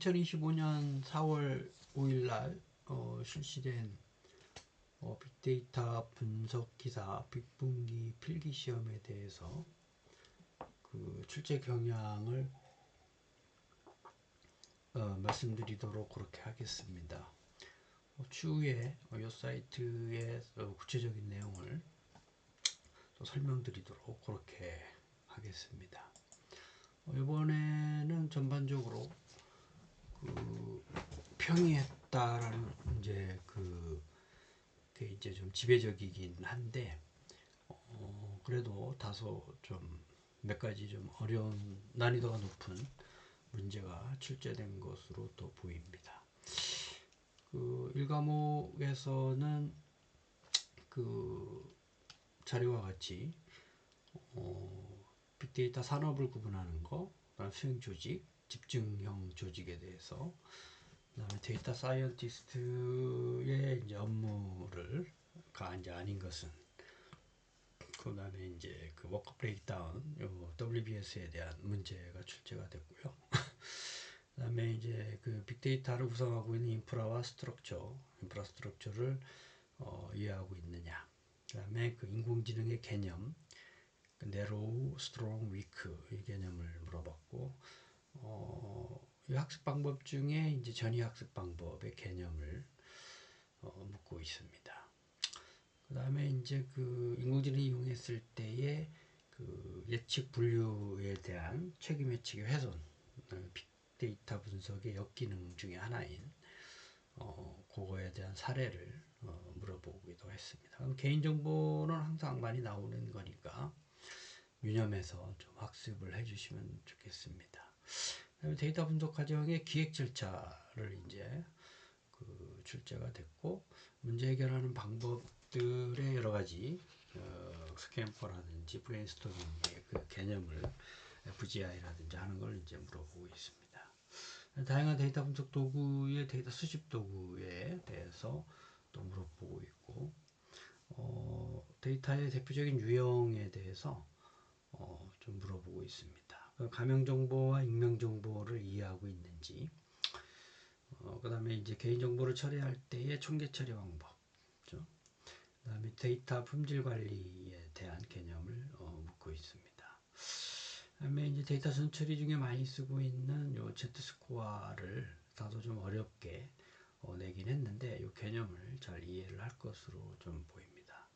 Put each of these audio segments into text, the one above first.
2025년 4월 5일 날 실시된 빅데이터 분석 기사 빅분기 필기 시험에 대해서 그 출제 경향을 말씀드리도록 그렇게 하겠습니다. 추후에 이 사이트의 구체적인 내용을 또 설명드리도록 그렇게 하겠습니다. 이번에는 전반적으로 그 평이했다라는 그게 이제 좀 지배적이긴 한데 그래도 다소 좀 몇 가지 좀 어려운 난이도가 높은 문제가 출제된 것으로 또 보입니다. 그 1과목에서는 그 자료와 같이 빅데이터 산업을 구분하는 거, 그다음 수행 조직, 집중형 조직에 대해서, 그다음에 데이터 사이언티스트의 이제 업무가 이제 아닌 것은, 그다음에 이제 그 워크 브레이크다운, WBS에 대한 문제가 출제가 됐고요. 그다음에 이제 그 빅데이터를 구성하고 있는 인프라스트럭처를 이해하고 있느냐. 그다음에 그 인공지능의 개념, 네로우, 스트롱, 위크 이 개념을 물어봤고, 이 학습 방법 중에 이제 전위 학습 방법의 개념을 묻고 있습니다. 그 다음에 이제 그 인공지능을 이용했을 때의 그 예측 분류에 대한 책임 예측의 훼손, 빅데이터 분석의 역기능 중에 하나인 그거에 대한 사례를 물어보기도 했습니다. 그럼 개인정보는 항상 많이 나오는 거니까 유념해서 좀 학습을 해주시면 좋겠습니다. 그다음에 데이터 분석 과정의 기획 절차를 이제 그 출제가 됐고, 문제 해결하는 방법들의 여러 가지 스캠퍼라든지 브레인스토밍의 그 개념을 FGI라든지 하는 걸 이제 물어보고 있습니다. 다양한 데이터 분석 도구의 데이터 수집 도구에 대해서 또 물어보고 있고, 데이터의 대표적인 유형에 대해서 좀 물어보고 있습니다. 가명 정보와 익명 정보를 이해하고 있는지, 그 다음에 이제 개인 정보를 처리할 때의 총계 처리 방법, 그 다음에 데이터 품질 관리에 대한 개념을 묻고 있습니다. 그 다음에 이제 데이터 전처리 중에 많이 쓰고 있는 요 Z스코어를 다소 좀 어렵게 내긴 했는데 이 개념을 잘 이해를 할 것으로 좀 보입니다.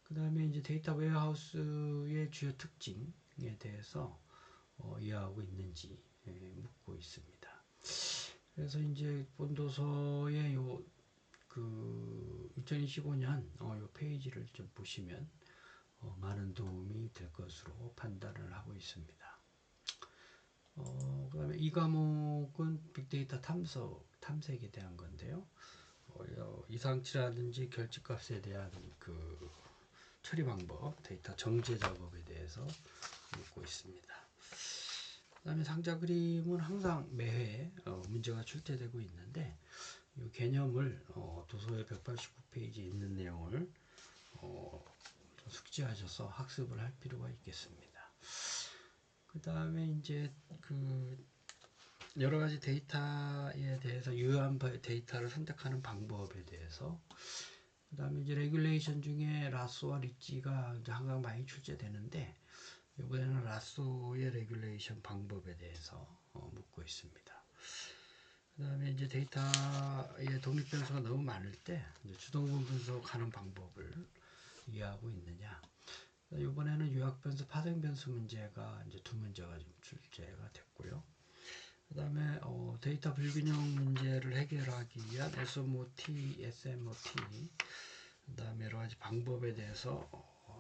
그 다음에 이제 데이터 웨어하우스의 주요 특징에 대해서 이해하고 있는지 묻고 있습니다. 그래서 이제 본도서의 그 2025년 요 페이지를 좀 보시면 많은 도움이 될 것으로 판단을 하고 있습니다. 그 다음에 이 과목은 빅데이터 탐색에 대한 건데요. 이상치라든지 결집값에 대한 그 처리 방법, 데이터 정제 작업에 대해서 묻고 있습니다. 그 다음에 상자 그림은 항상 매회 문제가 출제되고 있는데 이 개념을 도서의 189페이지에 있는 내용을 숙지하셔서 학습을 할 필요가 있겠습니다. 그 다음에 이제 그 여러 가지 데이터에 대해서 유효한 데이터를 선택하는 방법에 대해서, 그 다음에 이제 레귤레이션 중에 라쏘와 리찌가 이제 항상 많이 출제되는데 이번에는 라쏘의 레귤레이션 방법에 대해서 묻고 있습니다. 그 다음에 이제 데이터의 독립 변수가 너무 많을 때 이제 주동분 분석하는 방법을 이해하고 있느냐. 이번에는 유학 변수, 파생 변수 문제가 이제 두 문제가 좀 출제가 됐고요. 그 다음에 데이터 불균형 문제를 해결하기 위한 SMOT, 그 다음에 여러 가지 방법에 대해서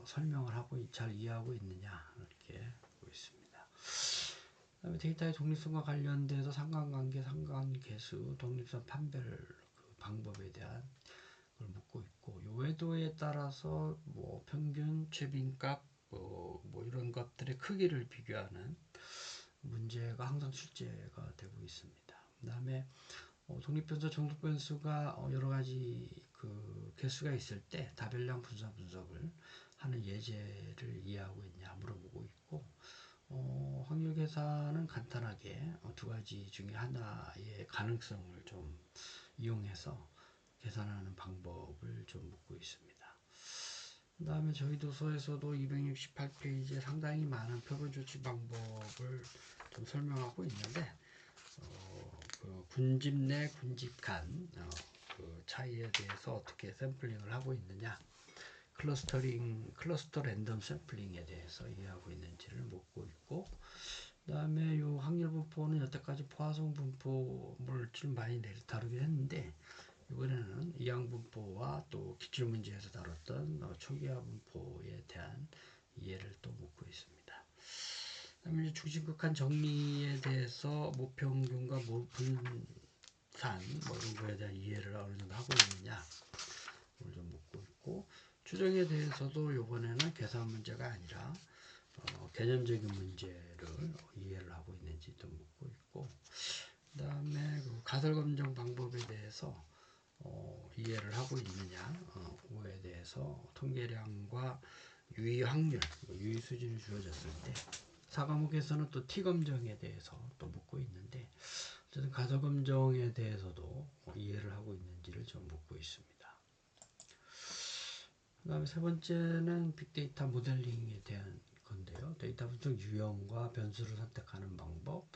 설명을 하고 잘 이해하고 있느냐 이렇게 보고 있습니다. 그 다음에 데이터의 독립성과 관련돼서 상관관계, 상관계수, 독립성 판별 그 방법에 대한 걸 묻고 있고, 요 외도에 따라서 뭐 평균, 최빈값, 뭐 이런 것들의 크기를 비교하는 문제가 항상 출제가 되고 있습니다. 그 다음에 독립변수, 정독변수가 여러 가지 그 개수가 있을 때 다별량 분석을 하는 예제를 이해하고 있냐 물어보고 있고, 확률 계산은 간단하게 두 가지 중에 하나의 가능성을 좀 이용해서 계산하는 방법을 좀 묻고 있습니다. 그 다음에 저희 도서에서도 268페이지에 상당히 많은 표본 조치 방법을 좀 설명하고 있는데 그 군집 내 군집 간 그 차이에 대해서 어떻게 샘플링을 하고 있느냐, 클러스터 랜덤 샘플링에 대해서 이해하고 있는지를 묻고 있고, 그 다음에 요 확률 분포는 여태까지 포화성 분포를 좀 많이 다루긴 했는데, 이번에는 이항 분포와 또 기출 문제에서 다뤘던 초기화 분포에 대한 이해를 또 묻고 있습니다. 그다음에 이제 중심극한 정리에 대해서 모평균과 분산 뭐 이런 거에 대한 이해를 어느 정도 하고 있느냐 그걸 좀 묻고 있고, 추정에 대해서도 이번에는 계산 문제가 아니라 개념적인 문제를 이해를 하고 있는지 좀 묻고 있고, 그 다음에 그 가설 검정 방법에 대해서 이해를 하고 있느냐, 그거에 대해서 통계량과 유의 확률, 유의 수준이 주어졌을 때, 4과목에서는 또 T 검정에 대해서 또 묻고 있는데, 어쨌든 가설 검정에 대해서도 이해를 하고 있는지를 좀 묻고 있습니다. 그 다음에 세 번째는 빅데이터 모델링에 대한 건데요. 데이터 분석 유형과 변수를 선택하는 방법,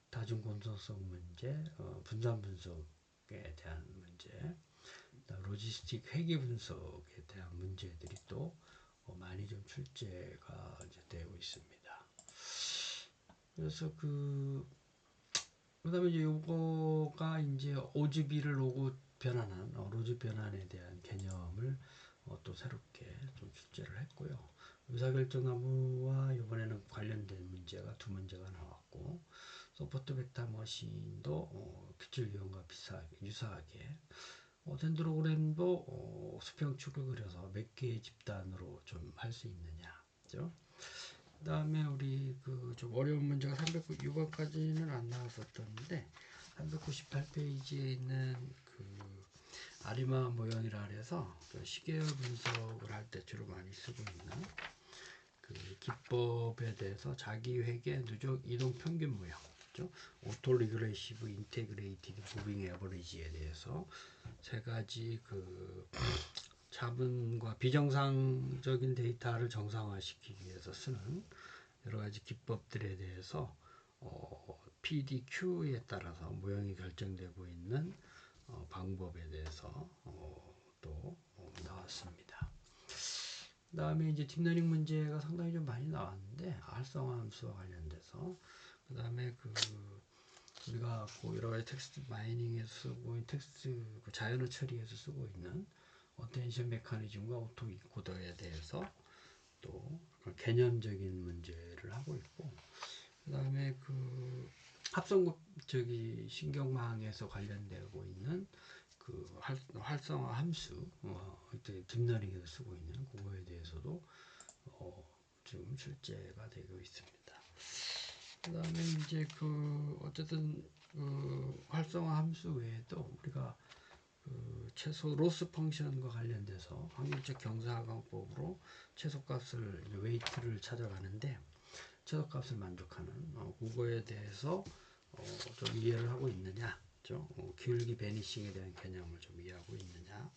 다중 혼선성 문제, 분산 분석에 대한 문제, 로지스틱 회계 분석에 대한 문제들이 또 많이 좀 출제가 이제 되고 있습니다. 그래서 그다음에 이제 요거가 이제 OGB를 로고 변환한 로즈 변환에 대한 개념을 또 새롭게 좀 출제를 했고요. 의사결정나무와 이번에는 관련된 문제가 두 문제가 나왔고, 서포트 벡터 머신도 기출 유형과 유사하게 덴드로그램도 수평축을 그려서 몇 개의 집단으로 좀 할 수 있느냐, 그죠? 그 다음에 우리 그 좀 어려운 문제가 306번까지는 안 나왔었던데 398페이지에 있는 그 아리마 모형이라 해서 그 시계열 분석을 할 때 주로 많이 쓰고 있는 그 기법에 대해서 자기회계 누적 이동 평균 모형, 오토 리그레시브 인테그레이티드 무빙 에버리지에 대해서 세 가지 그 자분과 비정상적인 데이터를 정상화시키기 위해서 쓰는 여러 가지 기법들에 대해서 PDQ에 따라서 모형이 결정되고 있는 방법에 대해서 또 나왔습니다. 그 다음에 이제 딥러닝 문제가 상당히 좀 많이 나왔는데, 활성화 함수와 관련돼서, 그 다음에 우리가 여러 가지 텍스트 마이닝에서 쓰고 있는 텍스트 자연어 처리에서 쓰고 있는 어텐션 메커니즘과 오토 인코더에 대해서 또 개념적인 문제를 하고 있고, 그 다음에 합성 신경망에서 관련되고 있는 활성화 함수, 딥러닝에서 쓰고 있는 그거에 대해서도 지금 출제가 되고 있습니다. 그 다음에 이제 어쨌든 활성화 함수 외에도 우리가 최소 로스 펑션과 관련돼서 확률적 경사하강법으로 최소값을 웨이트를 찾아가는데, 최소값을 만족하는 그거에 대해서 좀 이해를 하고 있느냐, 기울기 베니싱에 대한 개념을 좀 이해하고 있느냐,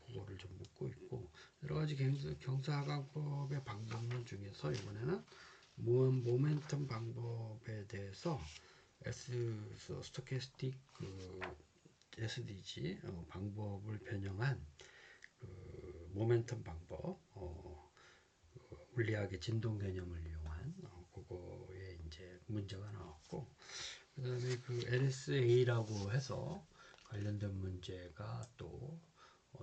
그거를 좀 묻고 있고, 여러 가지 경사하강법의 방법론 중에서 이번에는 모멘텀 방법에 대해서 스토캐스틱 SDG 방법을 변형한 모멘텀 방법, 물리학의 진동 개념을 이용한 그거에 이제 문제가 나왔고, 그 다음에 LSA라고 해서 관련된 문제가 또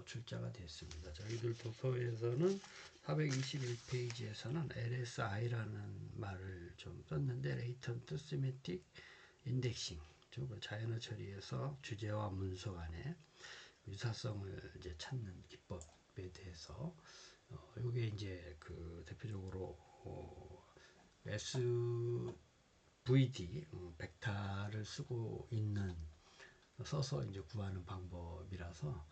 출제가 됐습니다. 저희들 도서에서는 421페이지에서는 LSI라는 말을 좀 썼는데, 레이턴트 시메틱 인덱싱, 자연어 처리에서 주제와 문서 간의 유사성을 이제 찾는 기법에 대해서 이게 이제 대표적으로 SVD 벡터를 써서 이제 구하는 방법이라서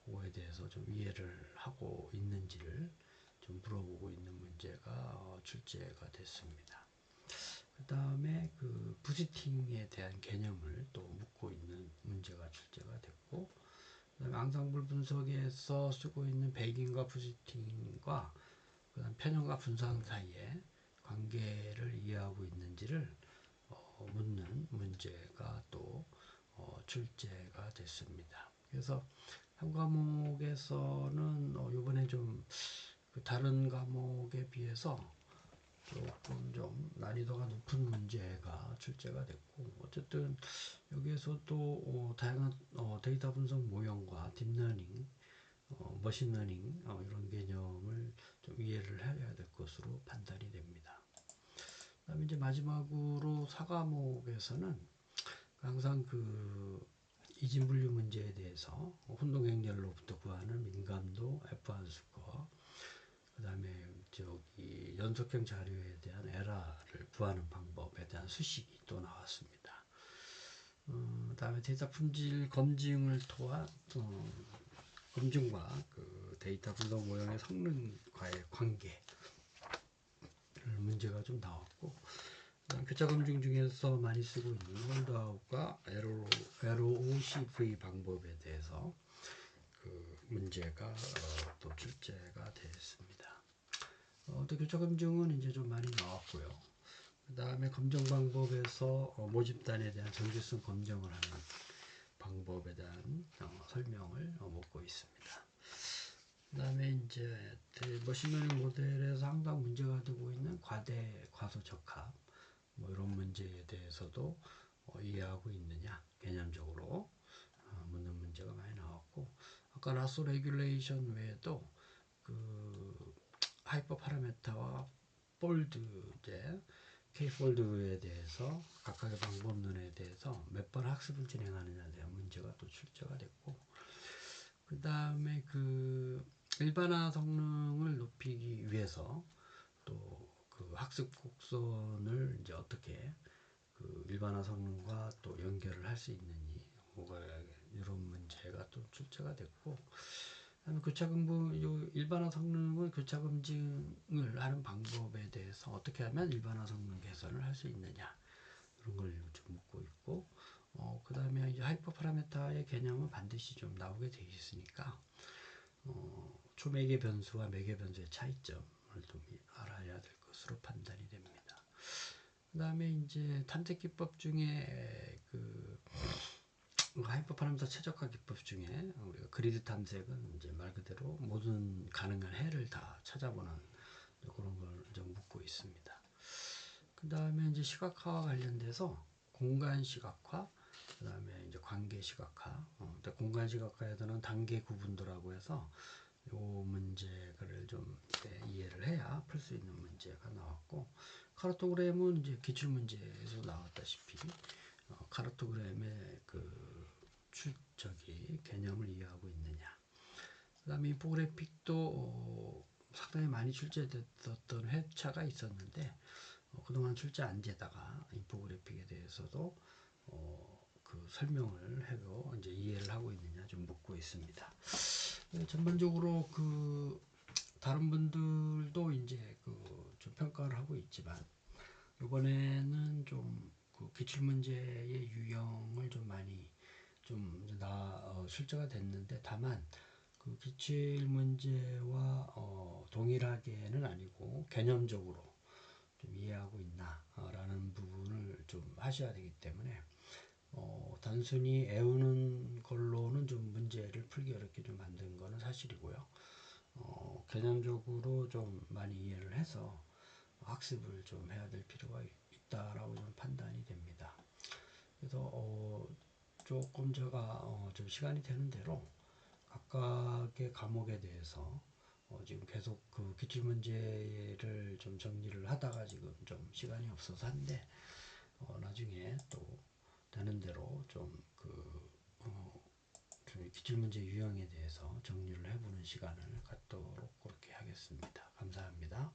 그거에 대해서 좀 이해를 하고 있는지를 좀 물어보고 있는 문제가 출제가 됐습니다. 그 다음에 그 부스팅에 대한 개념을 또 묻고 있는 문제가 출제가 됐고, 그 다음에 앙상블 분석에서 쓰고 있는 베이긴과 부스팅과 그 다음 편형과 분산 사이에 관계를 이해하고 있는지를 묻는 문제가 또 출제가 됐습니다. 그래서 한 과목에서는 이번에 좀 그 다른 과목에 비해서 조금 좀 난이도가 높은 문제가 출제가 됐고, 어쨌든 여기에서도 다양한 데이터 분석 모형과 딥러닝, 머신러닝 이런 개념을 좀 이해를 해야 될 것으로 판단이 됩니다. 그다음에 이제 마지막으로 4과목에서는 항상 그 이진분류 문제에 대해서 혼동행렬로부터 구하는 민감도 F한수거, 그 다음에 저기 연속형 자료에 대한 에러를 구하는 방법에 대한 수식이 또 나왔습니다. 다음에 데이터 품질 검증을 통한 검증과 그 데이터 분석 모형의 성능과의 관계 문제가 좀 나왔고, 교차 검증 중에서 많이 쓰고 있는 홀드아웃과 ROCV 방법에 대해서 그 문제가 또 출제가 되었습니다. 또 교차 검증은 이제 좀 많이 나왔고요. 그 다음에 검증 방법에서 모집단에 대한 정규성 검증을 하는 방법에 대한 설명을 묻고 있습니다. 그 다음에 이제 머신러닝 모델에서 항상 문제가 되고 있는 과대 과소 적합 뭐 이런 문제에 대해서도 이해하고 있느냐 개념적으로 묻는 문제가 많이 나왔고, 아까 라소 레귤레이션 외에도 그 하이퍼 파라메타와 폴드 이제 K-폴드에 대해서 각각의 방법론에 대해서 몇 번 학습을 진행하느냐에 대한 문제가 또 출제가 됐고, 그 다음에 그 일반화 성능을 높이기 위해서 또 그 학습 곡선을 이제 어떻게 그 일반화 성능과 또 연결을 할 수 있느니 뭐가 이런 문제가 또 출제가 됐고, 그다음에 일반화 성능을 교차 검증을 하는 방법에 대해서 어떻게 하면 일반화 성능 개선을 할 수 있느냐 이런 걸 좀 묻고 있고, 그 다음에 이제 하이퍼 파라메타의 개념은 반드시 좀 나오게 돼 있으니까 초매개 변수와 매개 변수의 차이점을 좀 알아야 될 것으로 판단이 됩니다. 그 다음에 이제 탐색 기법 중에 그 하이퍼 파라미터 최적화 기법 중에 우리가 그리드 탐색은 이제 말 그대로 모든 가능한 해를 다 찾아보는 그런 걸 좀 묻고 있습니다. 그 다음에 이제 시각화와 관련돼서 공간 시각화, 그 다음에 이제 관계 시각화, 공간 시각화에서는 단계 구분도라고 해서 요 문제를 좀 이해를 해야 풀 수 있는 문제가 나왔고, 카르토그램은 이제 기출 문제에서 나왔다시피 카르토그램의 그 개념을 이해하고 있느냐. 그 다음에 인포그래픽도 상당히 많이 출제됐던 회차가 있었는데 그동안 출제 안 되다가 인포그래픽에 대해서도 그 설명을 하고 이제 이해를 하고 있느냐 좀 묻고 있습니다. 전반적으로 그 다른 분들도 이제 그 좀 평가를 하고 있지만 이번에는 좀 그 기출 문제의 유형을 좀 많이 좀 출제가 됐는데, 다만 그 기출 문제와 동일하게는 아니고 개념적으로 좀 이해하고 있나라는 부분을 좀 하셔야 되기 때문에 단순히 애우는 걸로는 좀 문제를 풀기 어렵게 좀 만든 거는 사실이고요. 개념적으로 좀 많이 이해를 해서 학습을 좀 해야 될 필요가 있다라고 좀 판단이 됩니다. 그래서 조금 제가 좀 시간이 되는 대로 각각의 과목에 대해서 지금 계속 그 기출 문제를 좀 정리를 하다가 지금 좀 시간이 없어서 한데 나중에 또 되는 대로 좀그 기출 문제 유형에 대해서 정리를 해보는 시간을 갖도록 그렇게 하겠습니다. 감사합니다.